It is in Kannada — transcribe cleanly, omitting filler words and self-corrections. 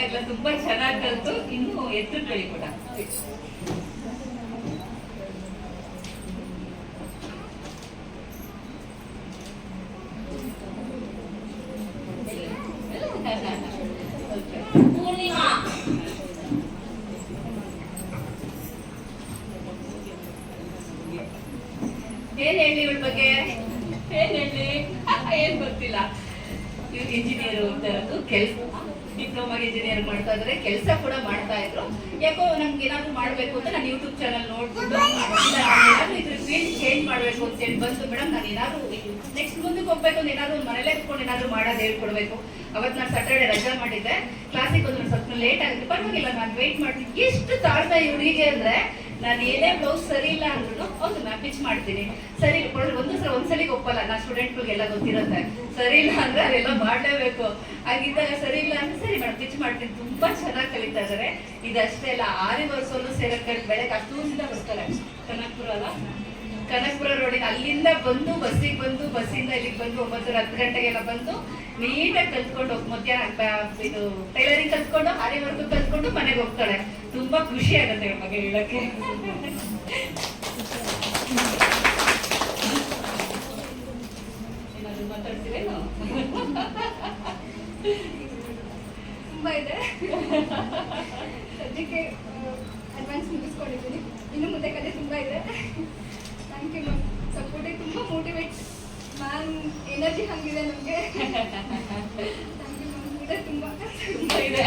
ಆಗ್ಲ ತುಂಬಾ ಚೆನ್ನಾಗಿ ಕಲ್ತು ಇನ್ನು ಎತ್ತರ ಬೆಳಿಕೊಡ. ಪೂರ್ಣಿಮಾ ಏನ್ ಹೇಳಿ ಇವಳ ಬಗ್ಗೆ, ಏನ್ ಹೇಳಿ, ಏನ್ ಗೊತ್ತಿಲ್ಲ. ಇವ್ರು ಇಂಜಿನಿಯರ್ ಹೋಗ್ತಾ ಇರೋದು, ಕೆಲಸ ಡಿಪ್ಲೊಮಾ ಇಂಜಿನಿಯರ್ ಮಾಡ್ತಾ ಇದ್ರೆ, ಕೆಲಸ ಕೂಡ ಮಾಡ್ತಾ ಇದ್ರು. ಯಾಕೋ ನಮ್ಗೆ ಏನಾದ್ರು ಮಾಡ್ಬೇಕು ಅಂತ ನಾನು ಯೂಟ್ಯೂಬ್ ಚಾನಲ್ ನೋಡ್ಬಿಟ್ಟು ಏನಾದ್ರು ಇದ್ರ ಫೀಲ್ಡ್ ಚೇಂಜ್ ಮಾಡ್ಬೇಕು ಅಂತ ಹೇಳಿ ಬಂತು. ಮೇಡಮ್ ನಾನು ಏನಾದ್ರು ನೆಕ್ಸ್ಟ್ ಮುಂದಕ್ಕೆ ಹೋಗ್ಬೇಕು ಅಂತ ಏನಾದ್ರು ಮನೇಲೆ ಕುತ್ಕೊಂಡು ಏನಾದ್ರು ಮಾಡೋದು ಹೇಳ್ಕೊಡ್ಬೇಕು. ಅವತ್ತು ನಾನು ಸ್ಯಾಟರ್ಡೆ ರಜಾ ಮಾಡಿದ್ದೆ, ಕ್ಲಾಸಿಗೆ ಬಂದು ಸ್ವಲ್ಪ ಲೇಟ್ ಆಗುತ್ತೆ, ಪರವಾಗಿಲ್ಲ ನಾನು ವೇಟ್ ಮಾಡ್ತೀನಿ. ಎಷ್ಟು ತಾಳ್ಮೆ ಇವರಿಗೆ ಅಂದ್ರೆ, ನಾನು ಏನೇ ಬ್ಲೌಸ್ ಸರಿ ಇಲ್ಲ ಅಂದ್ರೂ ಹೌದು ನಾನು ಪಿಚ್ ಮಾಡ್ತೀನಿ, ಸರಿ ಒಂದ್ಸಲಿಗೆ ಒಪ್ಪಲ್ಲ. ನಾನು ಸ್ಟೂಡೆಂಟ್ಗಳಿಗೆಲ್ಲ ಗೊತ್ತಿರುತ್ತೆ, ಸರಿ ಇಲ್ಲ ಅಂದ್ರೆ ಅದೆಲ್ಲ ಮಾಡಲೇಬೇಕು. ಹಾಗಿದ್ದಾಗ ಸರಿ ಇಲ್ಲ ಅಂದ್ರೆ ಸರಿ ಮೇಡಮ್ ಪಿಚ್ ಮಾಡ್ತೀನಿ. ತುಂಬಾ ಚೆನ್ನಾಗಿ ಕಲಿತಾ ಇದಾರೆ. ಇದಷ್ಟೇ ಅಲ್ಲ, ಆರಿ ವರ್ಷಲ್ಲೂ ಸೇರಕ್ಕೆ ಬೆಳಗ್ಗೆ 10 ಗಂಟೆಯಿಂದ ಬರ್ತಾರೆ. ಕನಕಪುರ ಅಲ್ಲ, ಕನಕಪುರ ರೋಡಿಗೆ ಅಲ್ಲಿಂದ ಬಂದು ಬಸ್ಸಿಗೆ ಬಂದು, ಬಸ್ಸಿಂದ ಇಲ್ಲಿಗೆ ಬಂದು 9-10 ಗಂಟೆಗೆಲ್ಲ ಬಂದು ನೀಟಾಗಿ ಕಲ್ತ್ಕೊಂಡು ಮಧ್ಯಾಹ್ನ ಇದು ಟೈಲರಿಂಗ್ ಕಲ್ತ್ಕೊಂಡು ಆರಿವರೆಗೂ ಕಲ್ತ್ಕೊಂಡು ಮನೆಗೆ ಹೋಗ್ತಾಳೆ. ತುಂಬಾ ಖುಷಿ ಆಗುತ್ತೆ ಇವ್ರ ಬಗ್ಗೆ ಹೇಳಕ್ಕೆ. ಏನಾದ್ರು ಮಾತಾಡ್ತೀರೇನು? ತುಂಬಾ ಇದೆ. ಸದ್ಯಕ್ಕೆ ಅಡ್ವಾನ್ಸ್ ಮುಗಿಸ್ಕೊಂಡಿದ್ದೀನಿ, ಇನ್ನು ಮುಂದೆ ಕಲೆ ತುಂಬಾ ಇದೆ. ಥ್ಯಾಂಕ್ ಯು ಮ್ಯಾಮ್, ಸಪೋರ್ಟಿಗೆ ತುಂಬ ಮೋಟಿವೇಟ್ ಮ್ಯಾಮ್, ಎನರ್ಜಿ ಹಂಗಿದೆ ನಮಗೆ. ಥ್ಯಾಂಕ್ ಯು ಮ್ಯಾಮ್, ಇದೆ ತುಂಬ ಇದೆ.